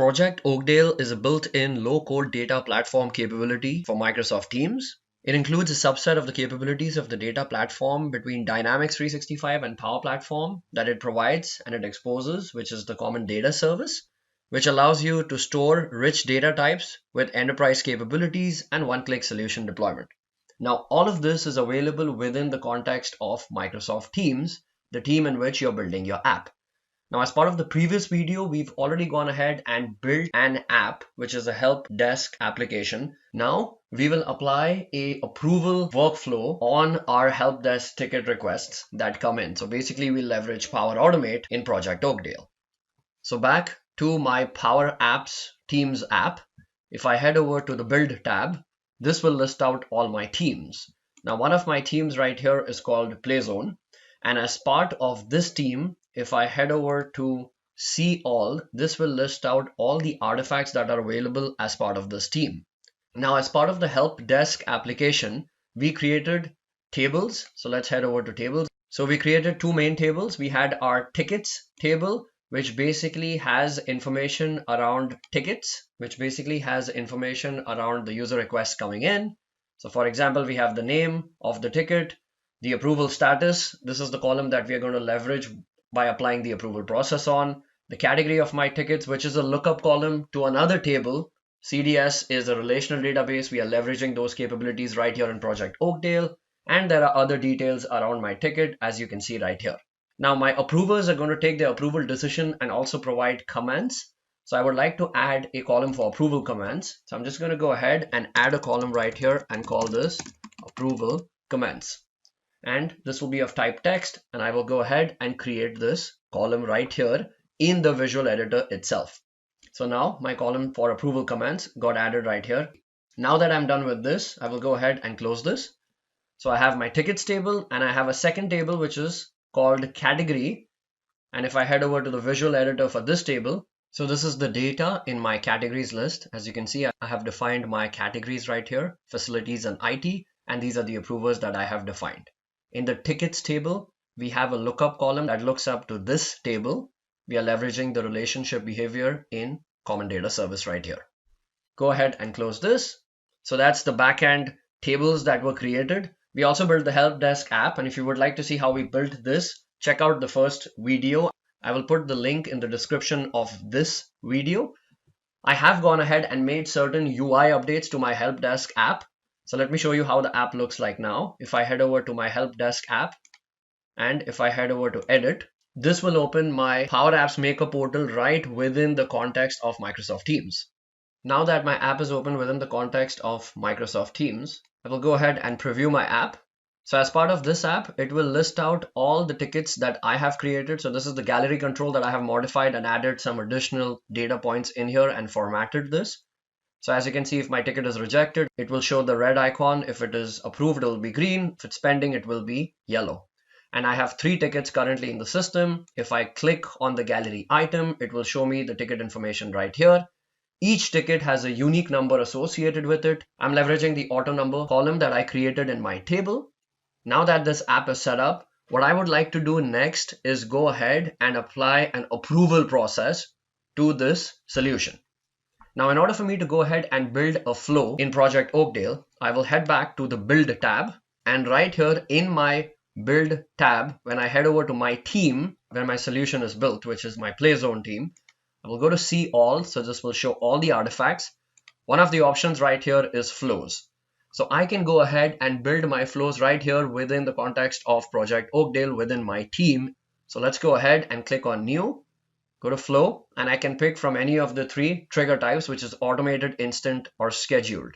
Project Oakdale is a built-in low-code data platform capability for Microsoft Teams. It includes a subset of the capabilities of the data platform between Dynamics 365 and Power Platform that it provides and it exposes, which is the common data service, which allows you to store rich data types with enterprise capabilities and one-click solution deployment. Now, all of this is available within the context of Microsoft Teams, the team in which you're building your app. Now, as part of the previous video, we've already gone ahead and built an app, which is a help desk application. Now, we will apply a approval workflow on our help desk ticket requests that come in. So basically, we leverage Power Automate in Project Oakdale. So back to my Power Apps Teams app. If I head over to the Build tab, this will list out all my teams. Now, one of my teams right here is called Playzone. And as part of this team, if I head over to See All, this will list out all the artifacts that are available as part of this team. Now, as part of the help desk application, we created tables. So let's head over to tables. So we created two main tables. We had our tickets table, which basically has information around tickets, which basically has information around the user requests coming in. So for example, we have the name of the ticket, the approval status. This is the column that we are going to leverage by applying the approval process on. The category of my tickets, which is a lookup column to another table. CDS is a relational database. We are leveraging those capabilities right here in Project Oakdale. And there are other details around my ticket, as you can see right here. Now, my approvers are going to take their approval decision and also provide comments. So I would like to add a column for approval comments. So I'm just going to go ahead and add a column right here and call this approval comments. And this will be of type text, and I will go ahead and create this column right here in the visual editor itself. So now my column for approval comments got added right here. Now that I'm done with this, I will go ahead and close this. So I have my tickets table and I have a second table which is called category. And if I head over to the visual editor for this table, so this is the data in my categories list. As you can see, I have defined my categories right here, facilities and IT, and these are the approvers that I have defined. In the tickets table, we have a lookup column that looks up to this table. We are leveraging the relationship behavior in Common Data Service right here. Go ahead and close this. So that's the backend tables that were created. We also built the help desk app. And if you would like to see how we built this, check out the first video. I will put the link in the description of this video. I have gone ahead and made certain UI updates to my help desk app. So let me show you how the app looks like now. If I head over to my help desk app and if I head over to edit, this will open my Power Apps Maker portal right within the context of Microsoft Teams. Now that my app is open within the context of Microsoft Teams, I will go ahead and preview my app. So as part of this app, it will list out all the tickets that I have created. So this is the gallery control that I have modified and added some additional data points in here and formatted this. So as you can see, if my ticket is rejected, it will show the red icon. If it is approved, it will be green. If it's pending, it will be yellow. And I have 3 tickets currently in the system. If I click on the gallery item, it will show me the ticket information right here. Each ticket has a unique number associated with it. I'm leveraging the auto number column that I created in my table. Now that this app is set up, what I would like to do next is go ahead and apply an approval process to this solution. Now, in order for me to go ahead and build a flow in Project Oakdale, I will head back to the Build tab. And right here in my Build tab, when I head over to my team, where my solution is built, which is my Playzone team, I will go to See All. So this will show all the artifacts. One of the options right here is flows. So I can go ahead and build my flows right here within the context of Project Oakdale within my team. So let's go ahead and click on New. Go to flow, and I can pick from any of the 3 trigger types, which is automated, instant, or scheduled.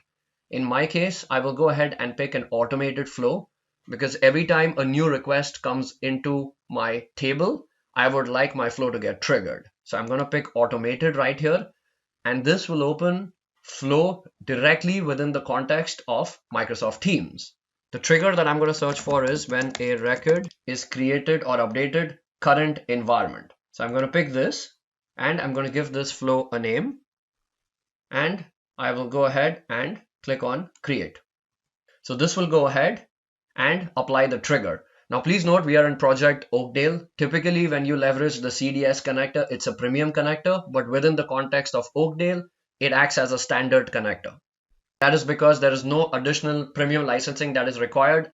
In my case, I will go ahead and pick an automated flow because every time a new request comes into my table, I would like my flow to get triggered. So I'm going to pick automated right here, and this will open flow directly within the context of Microsoft Teams. The trigger that I'm going to search for is when a record is created or updated current environment. So I'm going to pick this and I'm going to give this flow a name, and I will go ahead and click on create. So this will go ahead and apply the trigger. Now, please note we are in project Oakdale. Typically, when you leverage the CDS connector, it's a premium connector, but within the context of Oakdale, it acts as a standard connector. That is because there is no additional premium licensing that is required.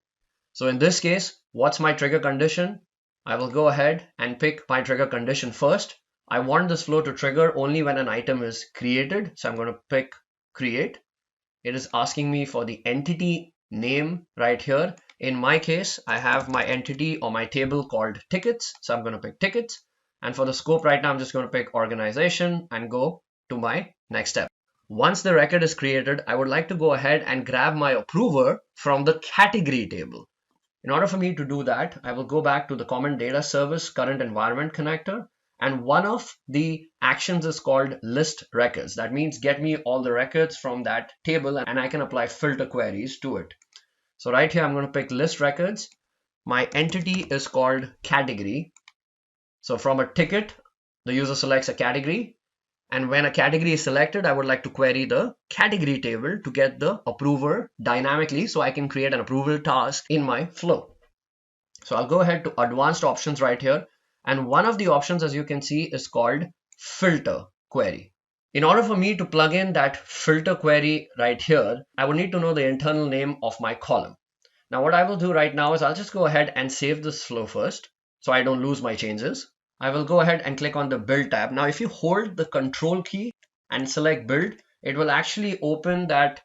So in this case, what's my trigger condition? I will go ahead and pick my trigger condition first. I want this flow to trigger only when an item is created. So I'm going to pick create. It is asking me for the entity name right here. In my case, I have my entity or my table called tickets. So I'm going to pick tickets. And for the scope right now, I'm just going to pick organization and go to my next step. Once the record is created, I would like to go ahead and grab my approver from the category table. In order for me to do that, I will go back to the common data service current environment connector. And one of the actions is called list records. That means get me all the records from that table and I can apply filter queries to it. So right here, I'm going to pick list records. My entity is called category. So from a ticket, the user selects a category. And when a category is selected, I would like to query the category table to get the approver dynamically so I can create an approval task in my flow. So I'll go ahead to advanced options right here. And one of the options, as you can see, is called filter query. In order for me to plug in that filter query right here, I will need to know the internal name of my column. Now what I will do right now is I'll just go ahead and save this flow first so I don't lose my changes. I will go ahead and click on the build tab. Now, if you hold the control key and select build, it will actually open that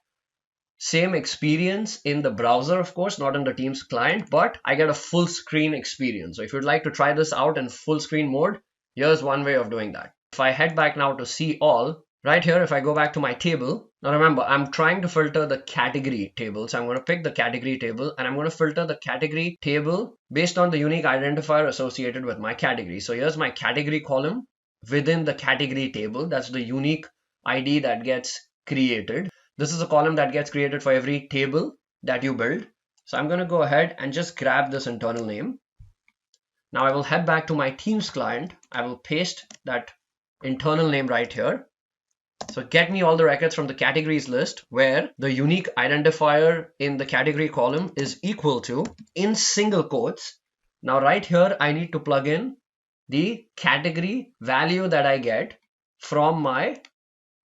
same experience in the browser, of course, not in the Teams client, but I get a full screen experience. So if you'd like to try this out in full screen mode, here's one way of doing that. If I head back now to see all, right here, if I go back to my table, now remember, I'm trying to filter the category table. So I'm going to pick the category table and I'm going to filter the category table based on the unique identifier associated with my category. So here's my category column within the category table. That's the unique ID that gets created. This is a column that gets created for every table that you build. So I'm going to go ahead and just grab this internal name. Now I will head back to my Teams client. I will paste that internal name right here. So get me all the records from the categories list where the unique identifier in the category column is equal to, in single quotes. Now right here, I need to plug in the category value that I get from my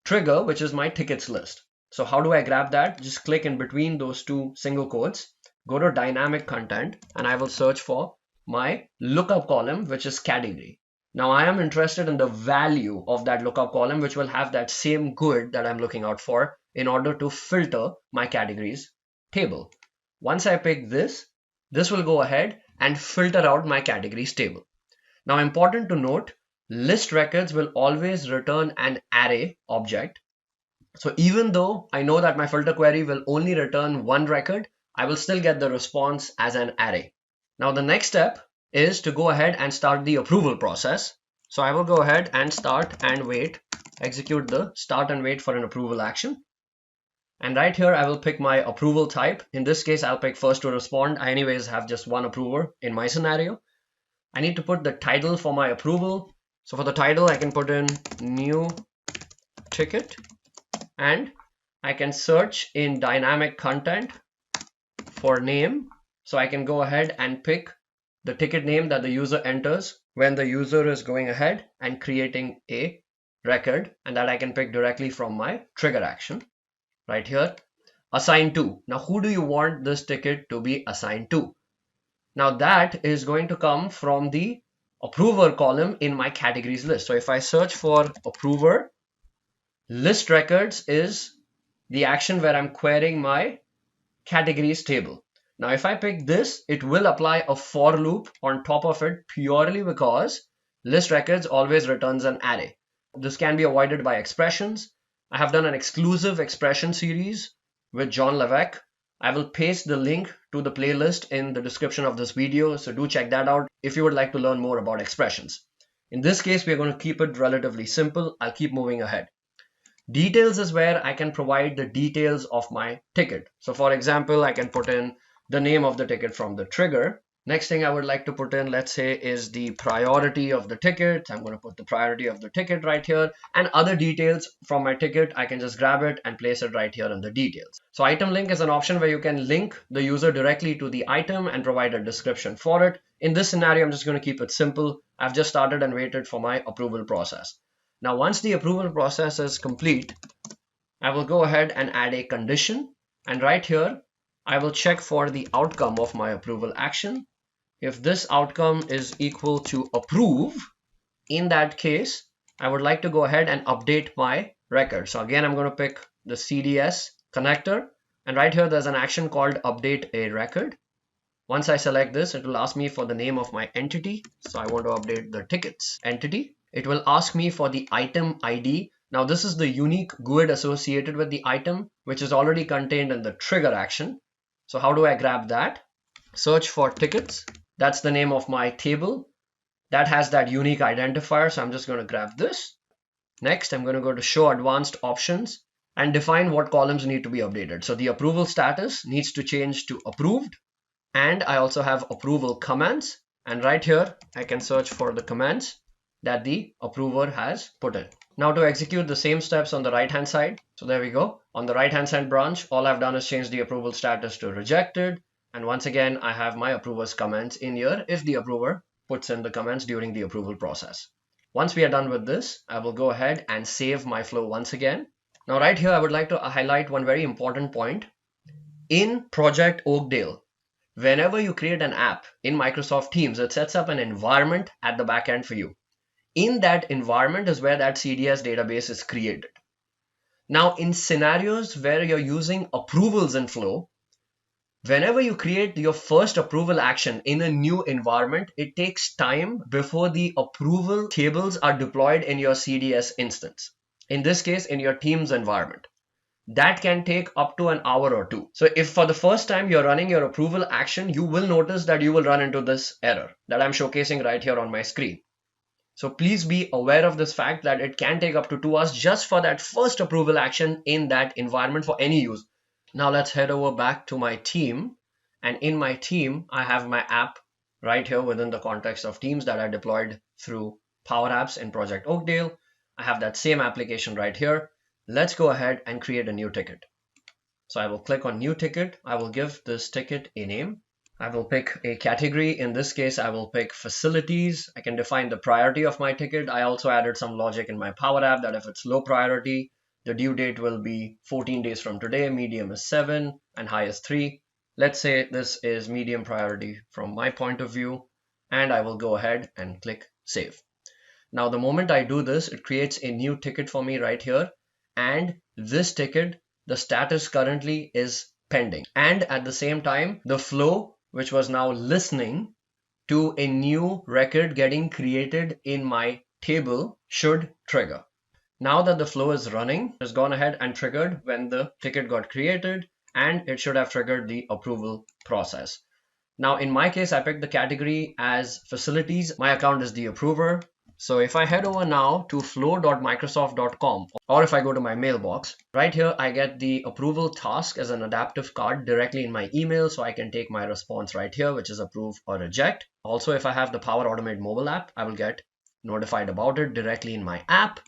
trigger, which is my tickets list. So how do I grab that? Just click in between those two single quotes, go to dynamic content, and I will search for my lookup column, which is category. Now I am interested in the value of that lookup column, which will have that same GUID that I'm looking out for in order to filter my categories table. Once I pick this will go ahead and filter out my categories table. Now, important to note, list records will always return an array object. So even though I know that my filter query will only return one record, I will still get the response as an array. Now the next step is to go ahead and start the approval process. So I will go ahead and start and wait, execute the start and wait for an approval action. And right here, I will pick my approval type. In this case, I'll pick first to respond. I anyways have just one approver in my scenario. I need to put the title for my approval. So for the title, I can put in new ticket and I can search in dynamic content for name. So I can go ahead and pick the ticket name that the user enters when the user is going ahead and creating a record, and that I can pick directly from my trigger action right here. Assign to. Now, who do you want this ticket to be assigned to? Now that is going to come from the approver column in my categories list. So if I search for approver, list records is the action where I'm querying my categories table. Now, if I pick this, it will apply a for loop on top of it purely because list records always returns an array. This can be avoided by expressions. I have done an exclusive expression series with John Levesque. I will paste the link to the playlist in the description of this video, so do check that out if you would like to learn more about expressions. In this case, we are going to keep it relatively simple. I'll keep moving ahead. Details is where I can provide the details of my ticket. So for example, I can put in the name of the ticket from the trigger. Next thing I would like to put in, let's say, is the priority of the ticket. I'm going to put the priority of the ticket right here, and other details from my ticket. I can just grab it and place it right here in the details. So item link is an option where you can link the user directly to the item and provide a description for it. In this scenario, I'm just going to keep it simple. I've just started and waited for my approval process. Now, once the approval process is complete, I will go ahead and add a condition. And right here, I will check for the outcome of my approval action. If this outcome is equal to approve, in that case, I would like to go ahead and update my record. So again, I'm going to pick the CDS connector. And right here, there's an action called update a record. Once I select this, it will ask me for the name of my entity. So I want to update the tickets entity. It will ask me for the item ID. Now this is the unique GUID associated with the item, which is already contained in the trigger action. So how do I grab that? Search for tickets. That's the name of my table. That has that unique identifier. So I'm just going to grab this. Next, I'm going to go to show advanced options and define what columns need to be updated. So the approval status needs to change to approved. And I also have approval commands. And right here, I can search for the commands that the approver has put in. Now to execute the same steps on the right hand side. So there we go. On the right hand side branch, all I've done is change the approval status to rejected. And once again, I have my approver's comments in here if the approver puts in the comments during the approval process. Once we are done with this, I will go ahead and save my flow once again. Now right here, I would like to highlight one very important point. In Project Oakdale, whenever you create an app in Microsoft Teams, it sets up an environment at the back end for you. In that environment is where that CDS database is created. Now, in scenarios where you're using approvals in Flow, whenever you create your first approval action in a new environment, it takes time before the approval tables are deployed in your CDS instance. In this case, in your Teams environment. That can take up to an hour or two. So if for the first time you're running your approval action, you will notice that you will run into this error that I'm showcasing right here on my screen. So please be aware of this fact that it can take up to 2 hours just for that first approval action in that environment for any use. Now let's head over back to my team. And in my team, I have my app right here within the context of Teams that I deployed through Power Apps in Project Oakdale. I have that same application right here. Let's go ahead and create a new ticket. So I will click on new ticket. I will give this ticket a name. I will pick a category. In this case, I will pick facilities. I can define the priority of my ticket. I also added some logic in my Power App that if it's low priority, the due date will be 14 days from today, medium is 7, and high is 3. Let's say this is medium priority from my point of view, and I will go ahead and click save. Now, the moment I do this, it creates a new ticket for me right here, and this ticket, the status currently is pending. And at the same time, the flow, which was now listening to a new record getting created in my table, should trigger. Now that the flow is running, it has gone ahead and triggered when the ticket got created, and it should have triggered the approval process. Now, in my case, I picked the category as facilities. My account is the approver. So if I head over now to flow.microsoft.com, or if I go to my mailbox, right here, I get the approval task as an adaptive card directly in my email. So I can take my response right here, which is approve or reject. Also, if I have the Power Automate mobile app, I will get notified about it directly in my app.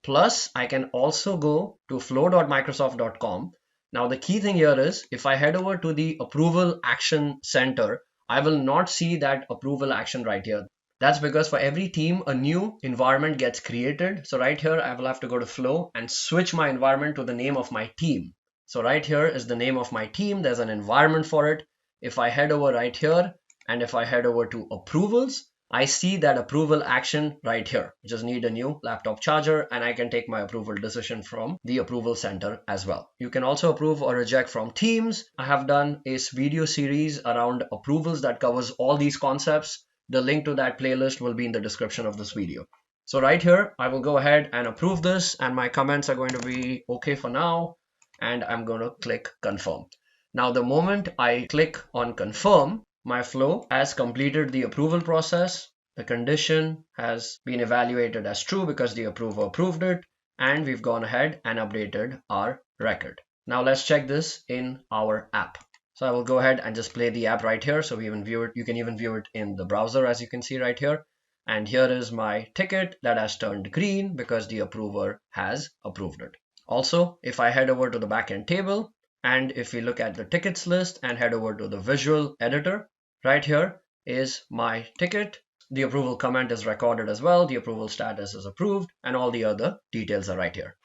Plus, I can also go to flow.microsoft.com. Now, the key thing here is if I head over to the approval action center, I will not see that approval action right here. That's because for every team, a new environment gets created. So right here, I will have to go to Flow and switch my environment to the name of my team. So right here is the name of my team. There's an environment for it. If I head over right here, and if I head over to approvals, I see that approval action right here. I just need a new laptop charger, and I can take my approval decision from the approval center as well. You can also approve or reject from Teams. I have done a video series around approvals that covers all these concepts. The link to that playlist will be in the description of this video. So right here, I will go ahead and approve this, and my comments are going to be okay for now, and I'm going to click confirm. Now, the moment I click on confirm, my flow has completed the approval process. The condition has been evaluated as true because the approver approved it, and we've gone ahead and updated our record. Now let's check this in our app. So I will go ahead and just play the app right here. So we even view it. You can even view it in the browser, as you can see right here. And here is my ticket that has turned green because the approver has approved it. Also, if I head over to the backend table, and if we look at the tickets list and head over to the visual editor, right here is my ticket. The approval comment is recorded as well. The approval status is approved, and all the other details are right here.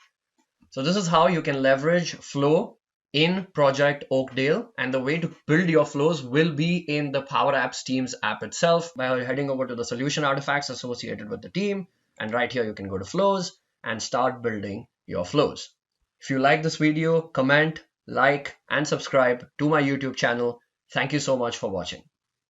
So this is how you can leverage flow in Project Oakdale, and the way to build your flows will be in the Power Apps Teams app itself by heading over to the solution artifacts associated with the team, and right here you can go to flows and start building your flows. If you like this video, comment, like, and subscribe to my YouTube channel. Thank you so much for watching.